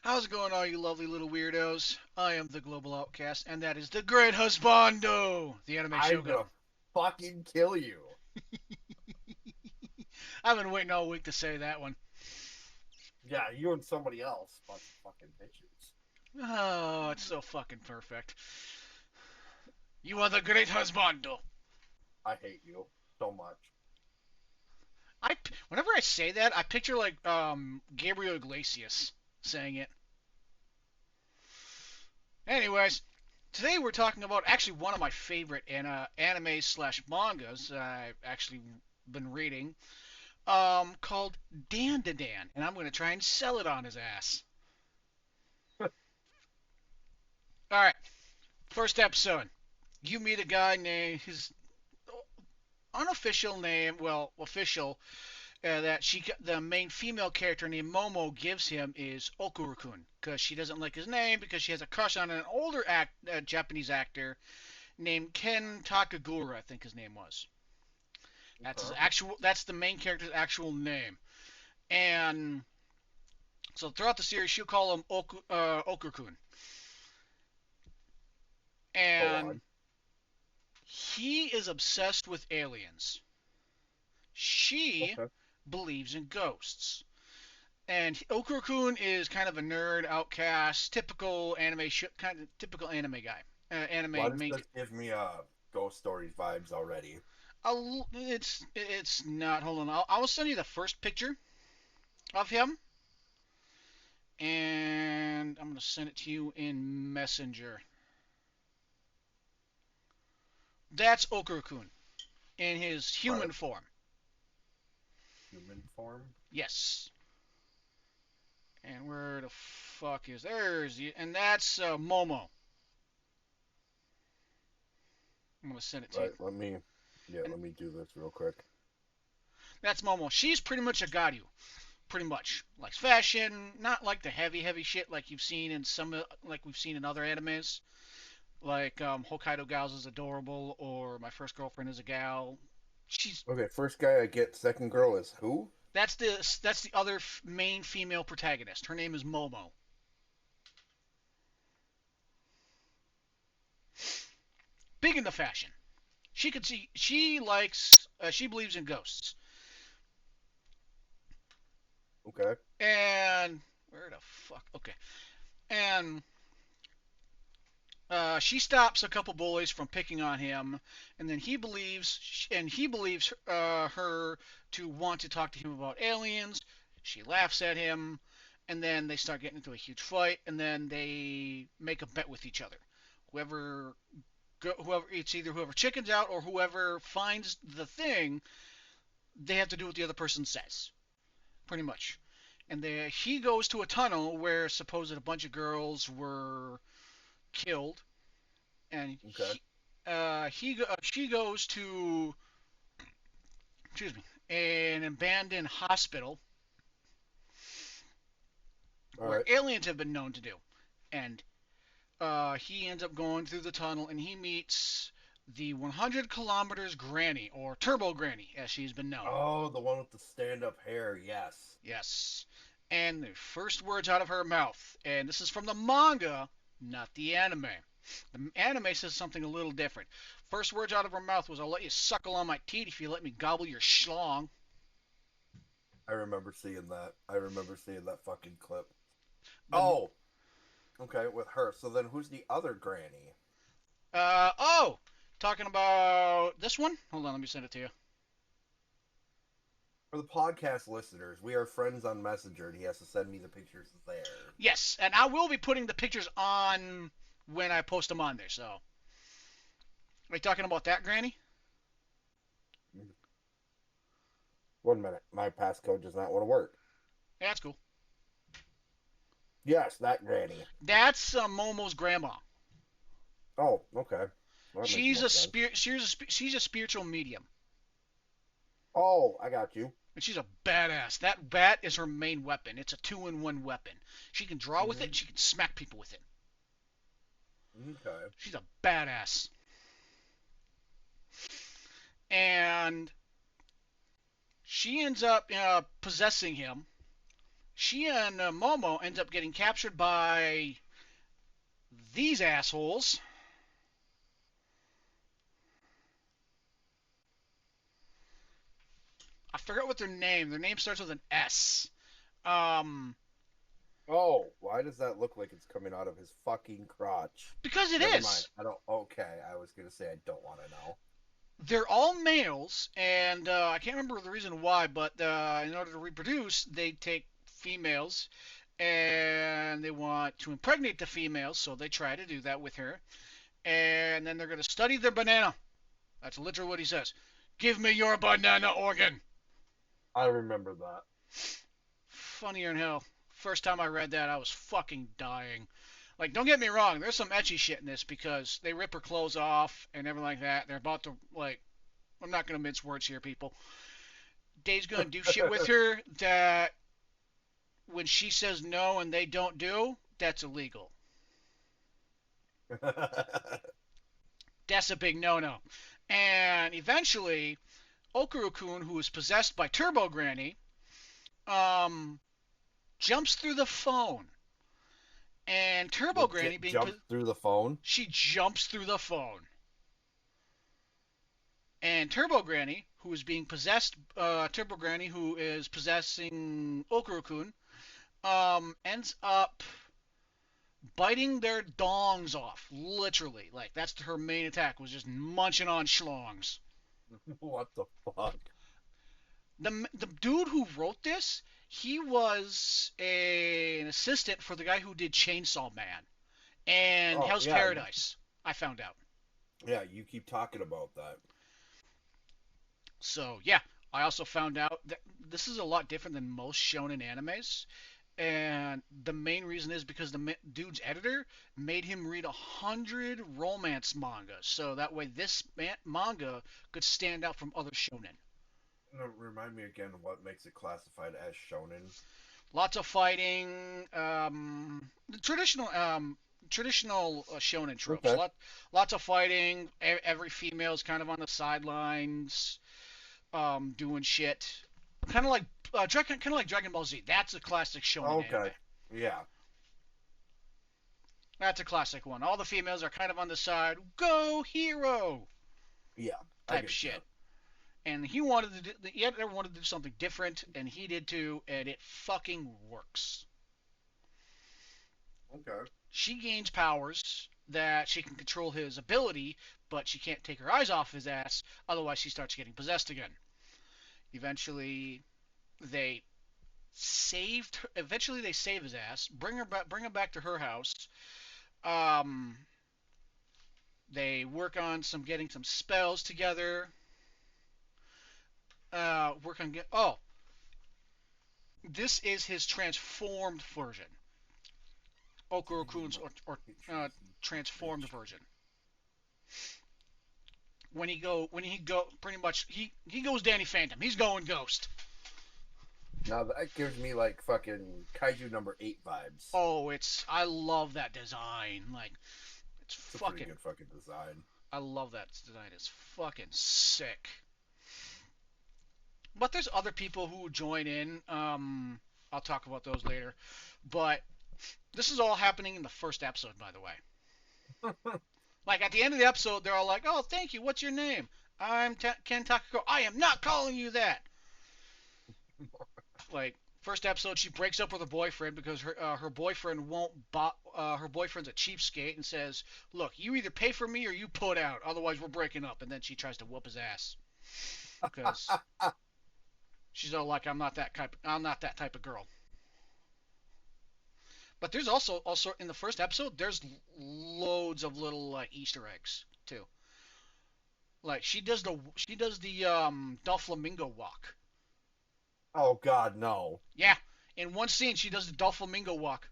How's it going, all you lovely little weirdos? I am the Global Outcast, and that is the Great Husbando, the Anime I'm Shogun. gonna fucking kill you. I've been waiting all week to say that one. Yeah, you and somebody else. Bunch of fucking bitches. Oh, it's so fucking perfect. You are the Great Husbando. I hate you so much. Whenever I say that, I picture like Gabriel Iglesias saying it. Anyways, today we're talking about actually one of my favorite anime slash mangas I've actually been reading, called DanDaDan, and I'm going to try and sell it on his ass. All right, first episode. You meet a guy named his unofficial name, well, official, that the main female character named Momo gives him is Okuro-kun because she doesn't like his name because she has a crush on an older Japanese actor named Ken Takagura, I think his name was. That's his Okay. actual. That's the main character's actual name. And so throughout the series, she'll call him Okuro-kun. Go And on. he is obsessed with aliens. She Okay. believes in ghosts. And Okuro-kun is kind of a nerd, outcast, typical kind of typical anime guy. Why Anime does main. this give me Ghost Stories vibes already? It's not. Hold on. I will send you the first picture of him, and I'm gonna send it to you in Messenger. That's Okuro-kun in his Right. human form. Human form. Yes. And where the fuck is there's the and that's Momo. I'm gonna send it to you. Right. And Let me do this real quick. that's Momo. She's pretty much a Garu. Pretty much likes fashion, not like the heavy shit like you've seen in like we've seen in other animes. Like Hokkaido Gals is adorable, or My First Girlfriend is a gal. She's Okay, first guy I get. Second girl is who? that's the other main female protagonist. Her name is Momo. Big into fashion. She believes in ghosts. Okay. And where the fuck? Okay. And she stops a couple bullies from picking on him, and then he believes her to want to talk to him about aliens. She laughs at him, and then they start getting into a huge fight, and then they make a bet with each other. Whoever whoever it's either whoever chickens out or whoever finds the thing, they have to do what the other person says, pretty much. And he goes to a tunnel where supposed a bunch of girls were killed, and Okay. she goes to, excuse me, an abandoned hospital All where right. aliens have been known to do, and he ends up going through the tunnel and he meets the 100 kilometers granny, or Turbo Granny as she's been known. Oh, the one with the stand-up hair. Yes. Yes. And the first words out of her mouth, and this is from the manga, not the anime. The anime says something a little different. First words out of her mouth was, "I'll let you suckle on my teat if you let me gobble your schlong." I remember seeing that. I remember seeing that fucking clip. The Oh, okay, with her. So then who's the other granny? oh, talking about this one. Hold on, let me send it to you. For the podcast listeners, we are friends on Messenger, and he has to send me the pictures there. Yes, and I will be putting the pictures on when I post them on there. So, are you talking about that granny? 1 minute. My passcode does not want to work. Yeah, that's cool. Yes, that granny. That's Momo's grandma. Oh, okay. Well, that makes She's more a sense. spirit. She's a spiritual medium, Oh, I got you. and she's a badass. That bat is her main weapon. It's a two-in-one weapon. She can draw with it. Hmm. And she can smack people with it. Okay. She's a badass. And she ends up possessing him. She and Momo ends up getting captured by these assholes. I forget what their name. Their name starts with an S. Um, Oh, why does that look like it's coming out of his fucking crotch? because it Never mind. is. I don't. Okay, I was gonna say I don't want to know. They're all males, and I can't remember the reason why, but in order to reproduce, they take females, and they want to impregnate the females, so they try to do that with her, and then they're going to study their banana. That's literally what he says. Give me your banana organ. I remember that. Funnier than hell. First time I read that, I was fucking dying. Like, don't get me wrong, there's some etchy shit in this because they rip her clothes off and everything like that. They're about to, like, I'm not going to mince words here, people. Dave's going to do shit with her that when she says no and they don't do, that's illegal. That's a big no-no. And eventually, Okuro-kun, who is possessed by Turbo Granny, um, jumps through the phone. And Turbo Granny Legit jumped through the phone. she jumps through the phone. And Turbo Granny, who is being possessed, Turbo Granny, who is possessing Okuro-kun, ends up biting their dongs off, literally. Like, that's her main attack, was just munching on schlongs. What the fuck? The dude who wrote this, he was an assistant for the guy who did Chainsaw Man and Oh Hell's yeah, Paradise. I found out. yeah. You keep talking about that. So yeah, I also found out that this is a lot different than most shonen animes, and the main reason is because the dude's editor made him read 100 romance mangas, so that way this manga could stand out from other shonen. Remind me again what makes it classified as shonen. Lots of fighting, the traditional shonen tropes. Okay. Lots of fighting. Every female is kind of on the sidelines, doing shit. Kind of like Dragon Ball Z. That's a classic shonen anime. Okay. Yeah. That's a classic one. All the females are kind of on the side. Go hero Yeah. I type get shit. that. And he wanted to do, he ever wanted to do something different, and he did too, and it fucking works. Okay. She gains powers that she can control his ability, but she can't take her eyes off his ass, otherwise she starts getting possessed again. Eventually, they Eventually, they save his ass, bring him back to her house. Um, they work on getting some spells together. Work on get. Oh, this is his transformed version. Okuro-kun's transformed version. When he go pretty much he goes Danny Phantom. He's going Ghost. Now that gives me like fucking Kaiju number 8 vibes. Oh, I love that design. Like it's It's a fucking pretty good fucking design. I love that design. It's fucking sick. But there's other people who join in. I'll talk about those later. But this is all happening in the first episode, by the way. Like at the end of the episode, they're all like, "Oh, thank you. What's your name?" I'm Ken Takako. I am not calling you that. Like first episode, she breaks up with her boyfriend because her boyfriend won't. Her boyfriend's a cheapskate and says, "Look, you either pay for me or you put out. Otherwise, we're breaking up." And then she tries to whoop his ass because she's all like, I'm not that type of girl." But there's also in the first episode, there's loads of little like Easter eggs too. Like she does the Doflamingo walk. Oh God, no. Yeah, in one scene she does the Doflamingo walk.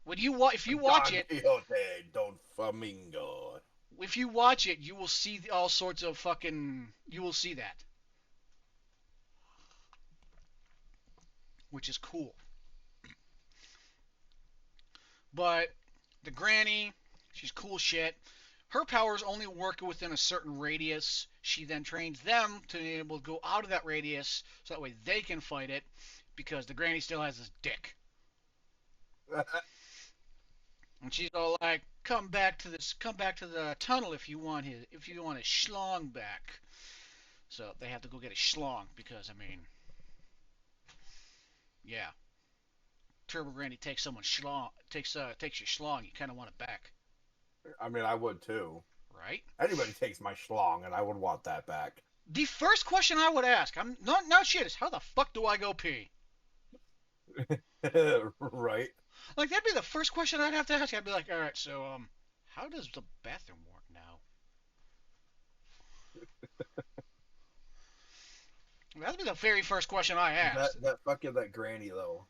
If you watch Don it, Quixote, Don Flamingo. if you watch it, you will see all sorts of fucking. You will see that, which is cool. But the granny, she's cool shit. Her powers only work within a certain radius. She then trains them to be able to go out of that radius so that way they can fight it. because the granny still has his dick. And she's all like, come back to the tunnel if you want his schlong back. So they have to go get a schlong because I mean, yeah, Turbo Granny takes someone's schlong, takes your schlong, you kind of want it back, I mean, I would too. right? Anybody takes my schlong, and I would want that back. The first question I would ask, I'm not shit, is how the fuck do I go pee? Right? Like that'd be the first question I'd have to ask. I'd be like, all right, so how does the bathroom work now? That'd be the very first question I asked. That granny though.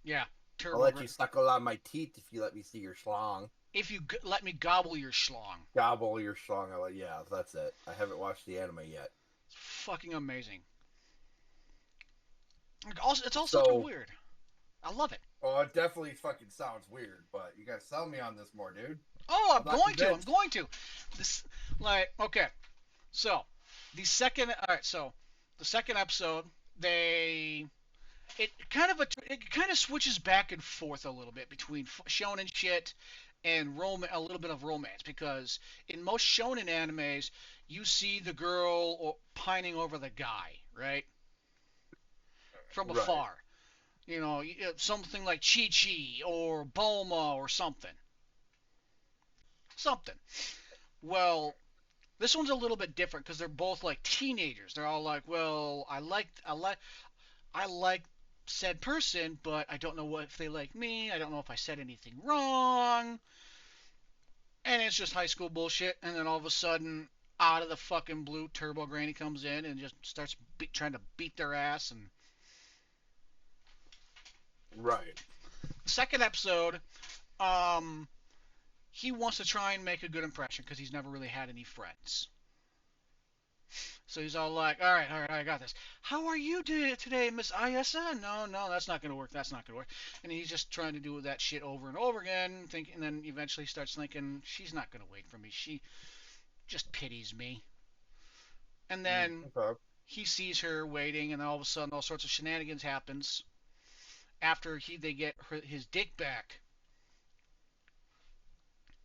Yeah, I'll Turbo. let you suckle on my teeth if you let me see your schlong. If you let me gobble your schlong, Gobble your schlong. I'm like, yeah, that's it. I haven't watched the anime yet. it's fucking amazing. Also, it's also so So, weird. I love it. oh, it definitely fucking sounds weird, but you gotta sell me on this more, dude. Oh, I'm not I'm convinced. going to. This, like, okay. So, all right. So, the second episode, they it kind of switches back and forth a little bit between shonen shit and a little bit of romance because in most shonen animes you see the girl pining over the guy, right? From Right. afar. You know, something like Chi Chi or Bulma or something. Something. Well, this one's a little bit different because they're both like teenagers. They're all like, "Well, I like said person, but I don't know what if they like me. I don't know if I said anything wrong." And it's just high school bullshit. And then all of a sudden, out of the fucking blue, Turbo Granny comes in and just starts trying to beat their ass. And Right. the second episode, um, he wants to try and make a good impression because he's never really had any friends. So he's all like, all right, I got this. How are you today, Miss Isa? No, no, that's not going to work. That's not going to work. And he's just trying to do that shit over and over again, and then eventually starts thinking, she's not going to wait for me. She just pities me. And then Okay. he sees her waiting, and then all of a sudden, all sorts of shenanigans happens after they get his dick back.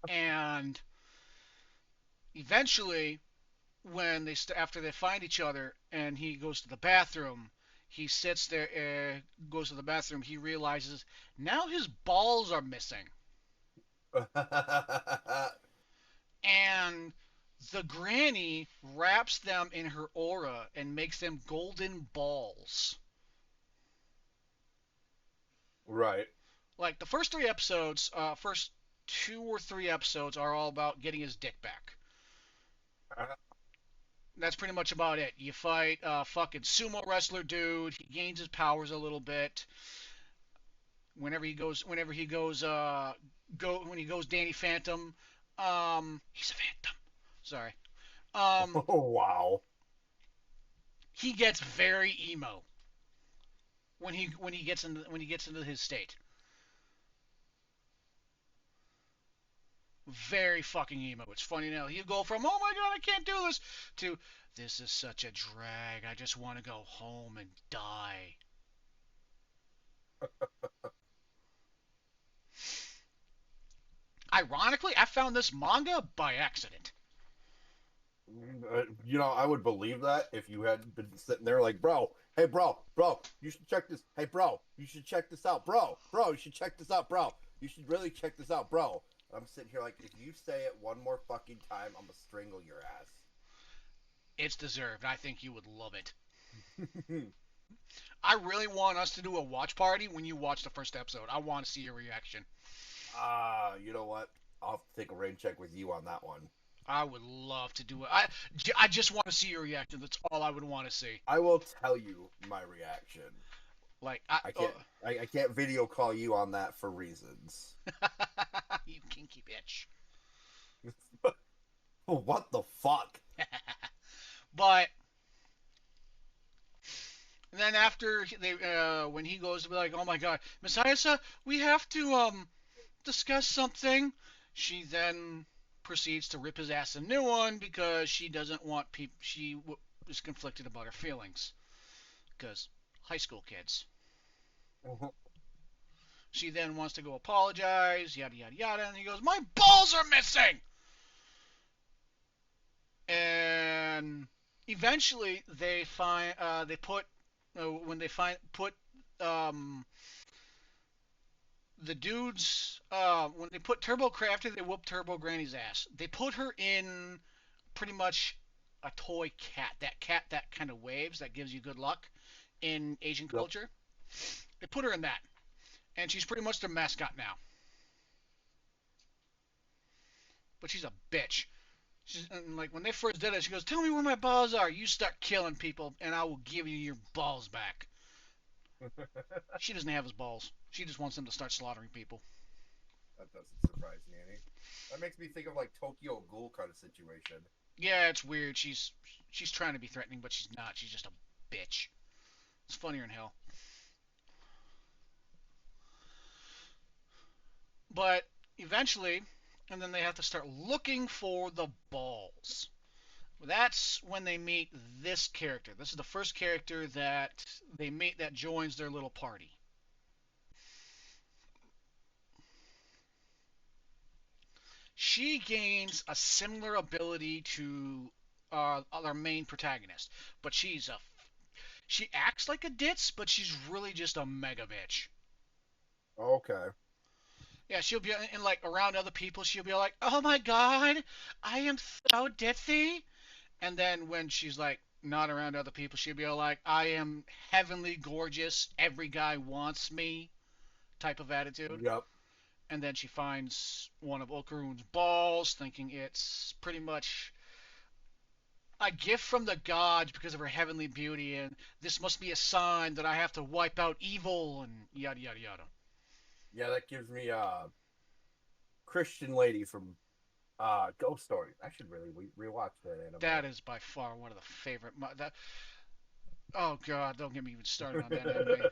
And eventually, when after they find each other and he goes to the bathroom, he sits there, goes to the bathroom. He realizes now his balls are missing, and the granny wraps them in her aura and makes them golden balls. Right. Like the first 2 or 3 episodes are all about getting his dick back. That's pretty much about it. You fight a fucking sumo wrestler dude. He gains his powers a little bit. Whenever he goes, when he goes Danny Phantom, he's a phantom. Sorry. Um, Oh wow. he gets very emo when he gets into his state. Very fucking emo. It's funny now. He'll go from "Oh my god, I can't do this" to "This is such a drag. I just want to go home and die." Ironically, I found this manga by accident. I would believe that if you had been sitting there like, bro, hey, bro, you should check this. Hey, bro, you should check this out, bro, you should check this out, bro. You should really check this out, bro. I'm sitting here like, if you say it one more fucking time, I'm gonna strangle your It's deserved. I think you would love it. ass. I really want us to do a watch party when you watch the first episode. I want to see your reaction. You know what? I'll have to take a rain check with you on that one. I would love to do it. I just want to see your reaction. That's all I would want to see. I will tell you my reaction. Like, I can't. I can't video call you on that for reasons. you kinky bitch. What the fuck? But then when he goes to be like, oh my god, Miss Ayasa, we have to discuss something. She then proceeds to rip his ass a new one because she doesn't want people. Is conflicted about her feelings because high school kids. Mhm. She then wants to go apologize, yada yada yada, and he goes, "My balls are missing." And eventually, they put when they find put um, the dudes when they put Turbo Crafter, they whoop Turbo Granny's ass. They put her in pretty much a toy cat that kind of waves, that gives you good luck in Asian Yep. culture. They put her in that, and she's pretty much their mascot now. But she's a bitch. She's and like when they first did it, she goes, "Tell me where my balls are. You start killing people, and I will give you your balls back." She doesn't have his balls. She just wants him to start slaughtering people. That doesn't surprise me any. That makes me think of like Tokyo Ghoul kind of situation. Yeah, it's weird. She's trying to be threatening, but she's not. She's just a bitch. It's funnier than hell. But eventually, and then they have to start looking for the balls. That's when they meet this character. This is the first character that they meet that joins their little party. She gains a similar ability to our main protagonist, but she acts like a ditz, but she's really just a mega bitch. Okay. Yeah, she'll be in like around other people. She'll be like, "Oh my god, I am so ditzy," and then when she's like not around other people, she'll be like, "I am heavenly gorgeous. Every guy wants me," type of attitude. Yep. And then she finds one of Okaru's balls, thinking it's pretty much a gift from the gods because of her heavenly beauty, and this must be a sign that I have to wipe out evil, and yada yada yada. Yeah, that gives me Christian lady from Ghost Story. I should really rewatch that anime. That is by far one of the favorite. That oh god, don't get me even started on that anime.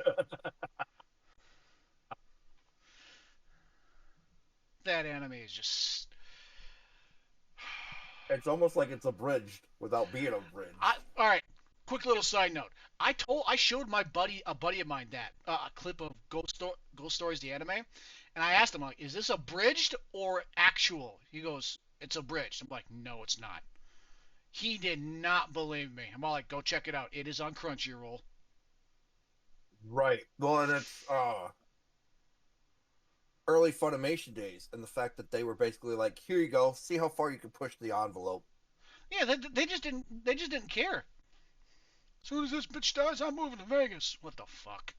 That anime is just. It's almost like it's abridged without being abridged. All right. Quick little side note. I showed a buddy of mine that a clip of Ghost Stories the anime, and I asked him like, "Is this abridged or actual?" He goes, "It's abridged." I'm like, "No, it's not." He did not believe me. I'm all like, "Go check it out. It is on Crunchyroll." Right. Well, and it's early Funimation days, and the fact that they were basically like, "Here you go. See how far you can push the envelope." Yeah, they just didn't. They just didn't care. As soon as this bitch dies, I'm moving to Vegas. What the fuck?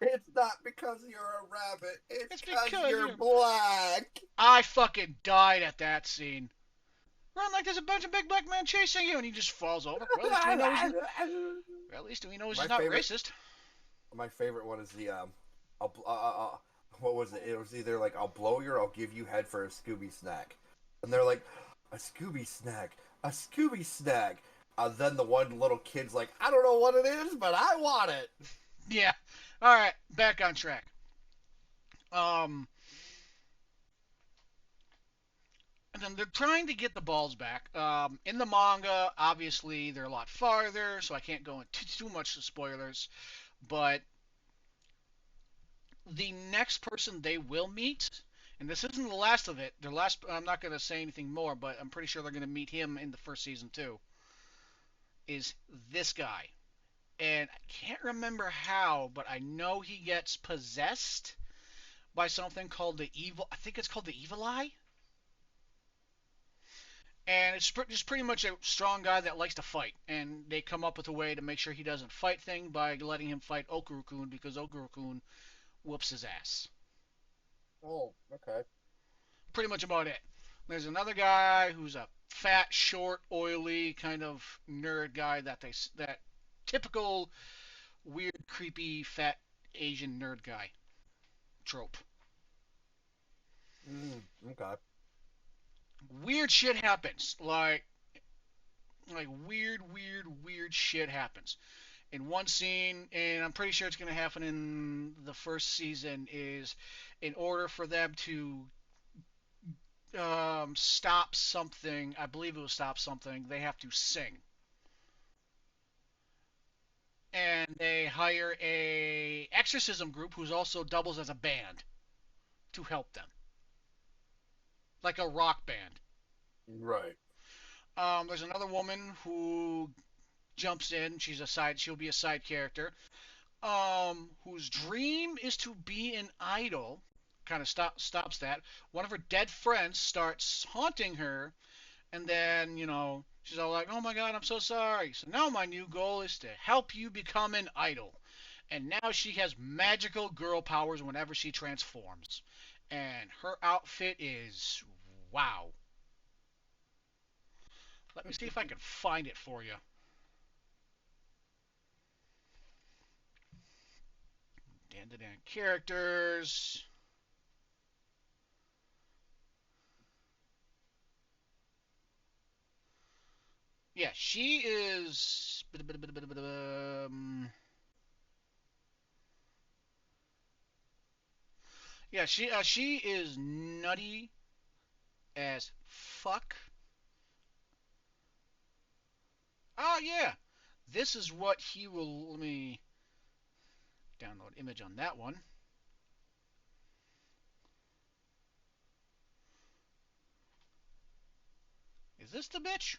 It's not because you're a rabbit. It's It's because because you're black. I fucking died at that scene. Run like there's a bunch of big black men chasing you, and he just falls over. Well, at least we know he's my not favorite, racist. my favorite one is the what was it? It was either like I'll blow you or I'll give you head for a Scooby snack, and they're like, a Scooby snack, a Scooby snack. Then the one little kid's like, I don't know what it is, but I want it. Yeah. All right, back on track. Um, and then they're trying to get the balls back. In the manga, obviously they're a lot farther, so I can't go into too much spoilers. But the next person they will meet, and this isn't the last of it. Their last. I'm not going to say anything more, but I'm pretty sure they're going to meet him in the first season too. Is this guy? And I can't remember how, but I know he gets possessed by something called the evil. I think it's called the evil eye, and it's just pretty much a strong guy that likes to fight. And they come up with a way to make sure he doesn't fight thing by letting him fight Okuro-kun because Okuro-kun whoops his ass. Oh, okay. Pretty much about it. There's another guy who's a fat, short, oily kind of nerd guy that typical weird, creepy, fat Asian nerd guy trope. Okay. Weird shit happens. Like weird shit happens in one scene, and I'm pretty sure it's going to happen in the first season. Is in order for them to stop something, I believe it will stop something. They have to sing, and they hire a exorcism group who's also doubles as a band to help them, like a rock band. Right. There's another woman who jumps in. She'll be a side character. Whose dream is to be an idol. Kind of stops that. One of her dead friends starts haunting her, and then she's all like, "Oh my God, I'm so sorry." So now my new goal is to help you become an idol. And now she has magical girl powers whenever she transforms. And her outfit is wow. Let me see if I can find it for you. DanDaDan characters. Yeah, she is. Yeah, she is nutty as fuck. Oh yeah, this is what he will. Let me download image on that one. Is this the bitch?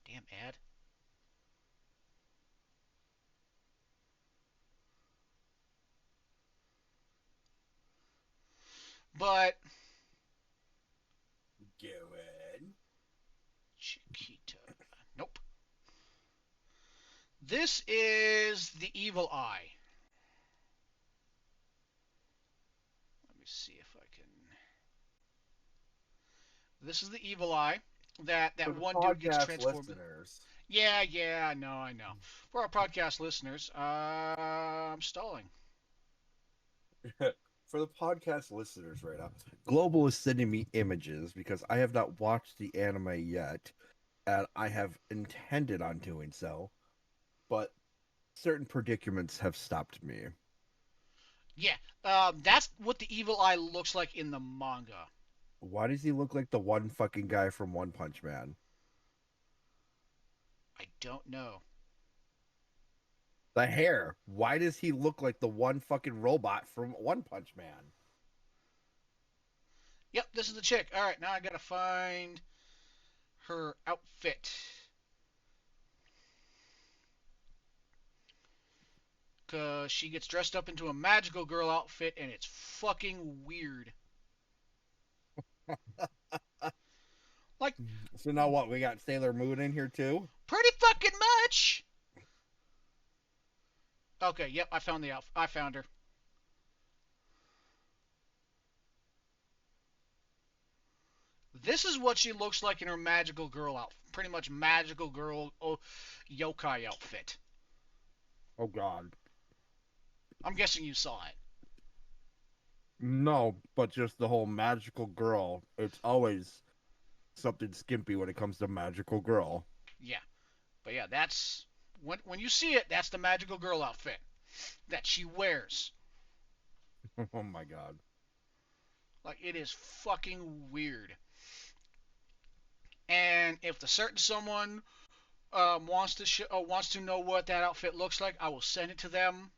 Damn ad. But Go ahead. Chiquita. Nope. This is the evil eye. Let me see if I can. This is the evil eye. For That the one dude gets podcast transformed. listeners, Yeah, I know. For our podcast listeners, I'm stalling. for the podcast listeners right now, Global is sending me images because I have not watched the anime yet, and I have intended on doing so, but certain predicaments have stopped me. Yeah, that's what the evil eye looks like in the manga. Why does he look like the one fucking guy from One Punch Man? I don't know. The hair. Why does he look like the one fucking robot from One Punch Man? Yep, this is the chick. All right, now I gotta find her outfit because she gets dressed up into a magical girl outfit and it's fucking weird. Like So now what? We got Sailor Moon in here too? pretty fucking much. Okay, yep, I found the outfit. I found her. This is what she looks like in her magical girl outfit. Pretty much magical girl yokai outfit. Oh god. I'm guessing you saw it. No, but just the whole magical girl. It's always something skimpy when it comes to magical girl. Yeah, but yeah, that's when you see it. That's the magical girl outfit that she wears. Oh my god. Like it is fucking weird. And if the certain someone wants to know what that outfit looks like, I will send it to them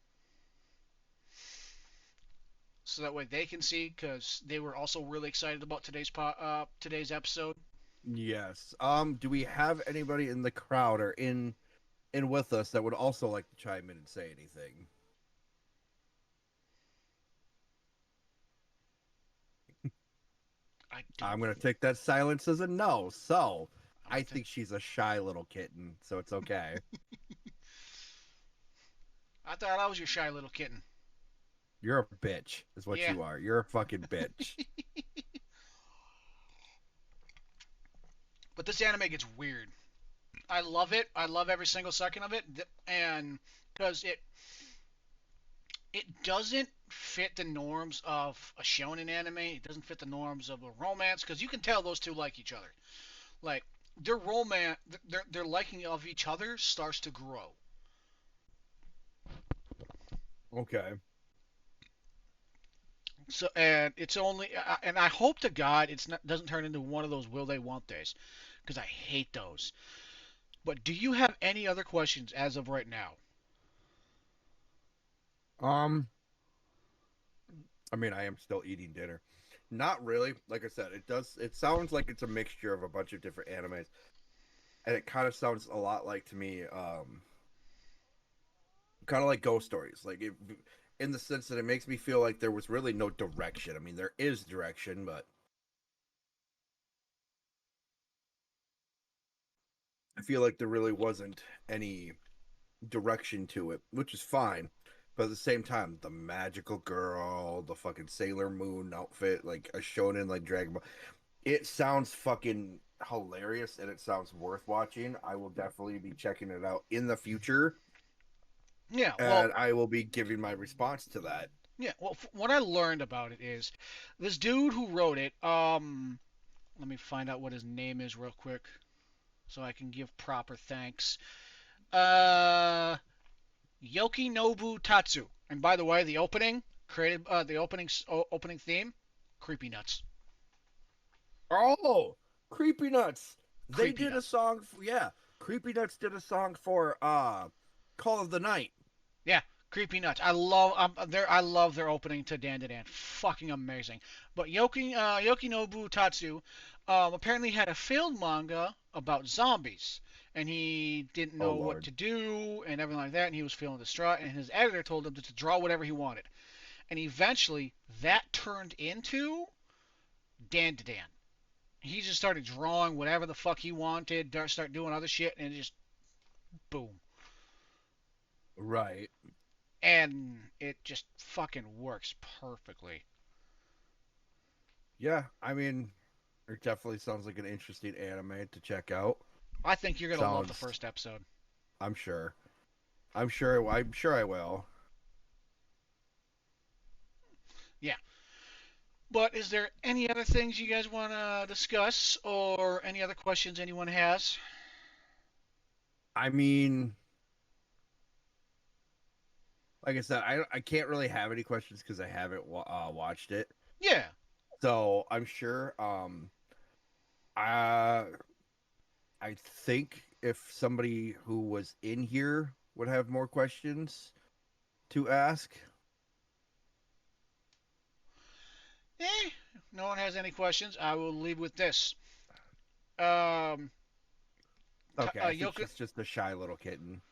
so that way they can see because they were also really excited about today's episode. Yes. Do we have anybody in the crowd or in with us that would also like to chime in and say anything? I don't. I'm gonna take that silence as a no. So I'm I gonna take. think she's a shy little kitten, so it's okay. I thought I was your shy little kitten. You're a bitch, is what Yeah, you are. You're a fucking bitch. but this anime gets weird. I love it. I love every single second of it, and because it doesn't fit the norms of a shonen anime. It doesn't fit the norms of a romance because you can tell those two like each other. Like their romance, their liking of each other starts to grow. Okay. So and it's only and I hope to God it's not doesn't turn into one of those will they won't theys because I hate those. But do you have any other questions as of right now? Um, I mean, I am still eating dinner. Not really. Like I said, it does. It sounds like it's a mixture of a bunch of different animes, and it kind of sounds a lot like to me, kind of like ghost stories. Like it, in the sense that it makes me feel like there was really no direction. I mean, there is direction, but I feel like there really wasn't any direction to it, which is fine. But at the same time, the magical girl, the fucking Sailor Moon outfit, like a shonen like Dragon Ball, it sounds fucking hilarious and it sounds worth watching. I will definitely be checking it out in the future, Yeah, well, and I will be giving my response to that. what I learned about it is this dude who wrote it. Let me find out what his name is real quick so I can give proper thanks. Uh, Yokinobu Tatsu. And by the way, the opening created the opening theme, creepy nuts, Oh, Creepy Nuts. They creepy did a nuts. song yeah. Creepy Nuts did a song for Call of the Night. Yeah, creepy nuts. I love their opening to DanDaDan. Fucking amazing. But Yokinobu Tatsu apparently had a failed manga about zombies, and he didn't Oh know what Lord. to do and everything like that, and he was feeling distraught. And his editor told him to draw whatever he wanted, and eventually that turned into DanDaDan. He just started drawing whatever the fuck he wanted, start doing other shit, and it just boom. Right. And it just fucking works perfectly. Yeah, I mean, it definitely sounds like an interesting anime to check out. I think you're gonna love the Sounds, first episode. I'm sure. I'm sure I will. Yeah. But is there any other things you guys want to discuss, or any other questions anyone has? I mean, like I said, I can't really have any questions because I haven't watched it. Yeah. So I'm sure. I I think if somebody who was in here would have more questions to ask. If no one has any questions, I will leave with this. Um, Okay, I think Yoka, she's just a shy little kitten.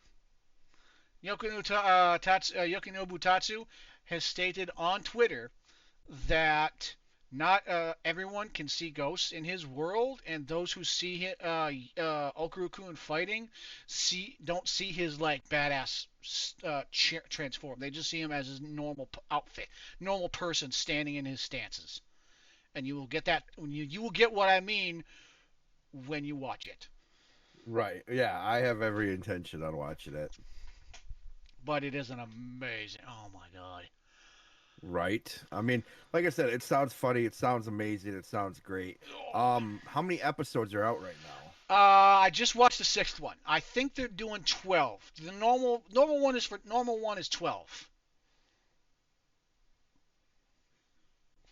Yokinobu Tatsu has stated on Twitter that not everyone can see ghosts in his world, and those who see Okuruku fighting don't see his like badass transform. They just see him as his normal outfit, normal person standing in his stances. And you will get that when you will get what I mean when you watch it. Right. Yeah, I have every intention on watching it. But it is an amazing. Oh my god. Right. I mean, like I said, it sounds funny, it sounds amazing, it sounds great. How many episodes are out right now? I just watched the sixth one. I think they're doing 12. The normal one is 12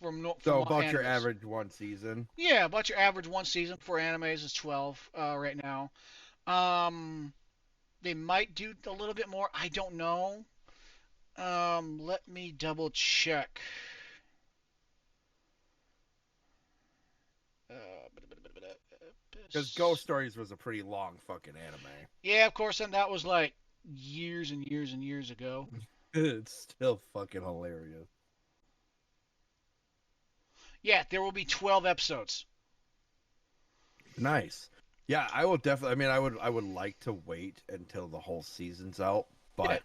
from So about your animes. average one season. Yeah, about your average one season for animes is 12 right now. Um, they might do a little bit more. I don't know. Let me double check. Uh, Because Ghost Stories was a pretty long fucking anime. yeah, of course, and that was like years and years and years ago. It's still fucking hilarious. Yeah, there will be 12 episodes. Nice. Yeah, I will definitely. I mean, I would like to wait until the whole season's out, Yeah, but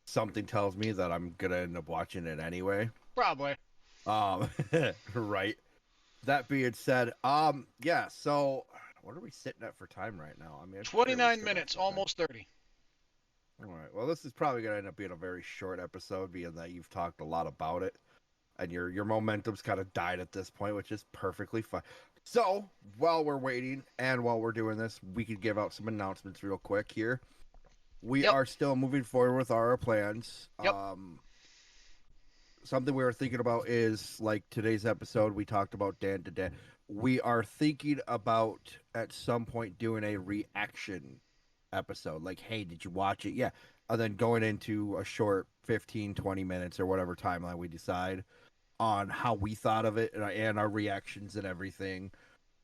something tells me that I'm gonna end up watching it anyway. probably. Um, right. That being said, yeah. So, what are we sitting at for time right now? I mean, I'm sure we 29 still got minutes, some time. almost 30. All right. Well, this is probably gonna end up being a very short episode, being that you've talked a lot about it, and your momentum's kind of died at this point, which is perfectly fine. So, while we're waiting and while we're doing this, we could give out some announcements real quick here. We Yep, are still moving forward with our plans. yep. Something we were thinking about is like today's episode, we talked about DanDaDan. We are thinking about at some point doing a reaction. episode. Like, hey, did you watch it? Yeah. And then going into a short 15, 20 minutes or whatever timeline we decide on how we thought of it and our reactions and everything.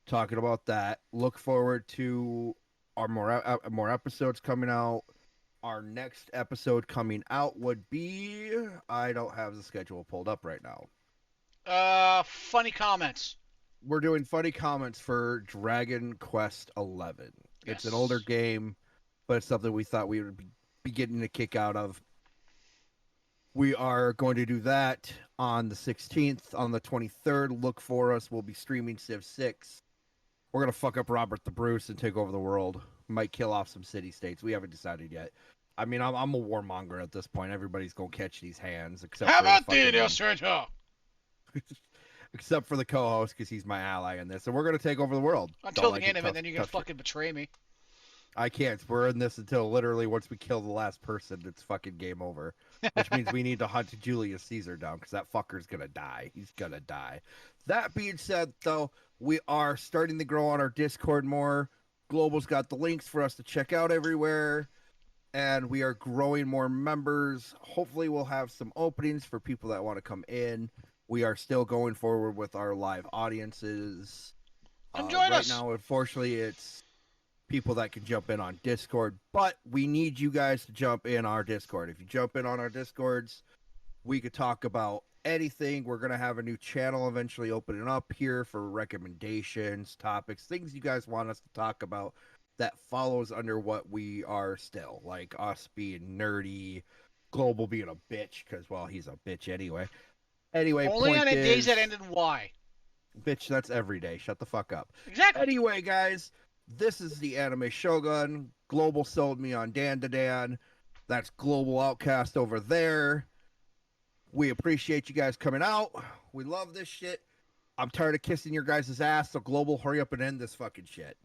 Talking about that. Look forward to our more episodes coming out. Our next episode coming out would be, I don't have the schedule pulled up right now. Funny comments. We're doing funny comments for Dragon Quest 11. It's an older Yes. game, but it's something we thought we would be getting a kick out of. We are going to do that on the 16th. On the 23rd, look for us. We'll be streaming Civ 6. We're going to fuck up Robert the Bruce and take over the world. Might kill off some city-states. We haven't decided yet. I mean, I'm a warmonger at this point. Everybody's going to catch these hands, except How for about fucking, the Center? except for the co-host, because he's my ally in this. And we're going to take over the world. Until the end of it, then you're going to fucking betray me. I can't. We're in this until literally once we kill the last person, it's fucking game over. Which means we need to hunt Julius Caesar down, because that fucker's going to die. He's going to die. That being said, though, we are starting to grow on our Discord more. Global's got the links for us to check out everywhere. And we are growing more members. Hopefully we'll have some openings for people that want to come in. We are still going forward with our live audiences. Come join us. Right now, unfortunately, it's people that can jump in on Discord, but we need you guys to jump in our Discord. If you jump in on our Discords, we could talk about anything. We're going to have a new channel eventually opening up here for recommendations, topics, things you guys want us to talk about that follows under what we are still, like us being nerdy, Global being a bitch, because, well, he's a bitch anyway. Anyway, only point on the is, days that end in Y. Bitch, that's every day. Shut the fuck up. Exactly. Anyway, guys, this is the Anime Shogun. Global sold me on DanDaDan. That's Globaloutcast over there. We appreciate you guys coming out. We love this shit. I'm tired of kissing your guys' ass, so Global, hurry up and end this fucking shit.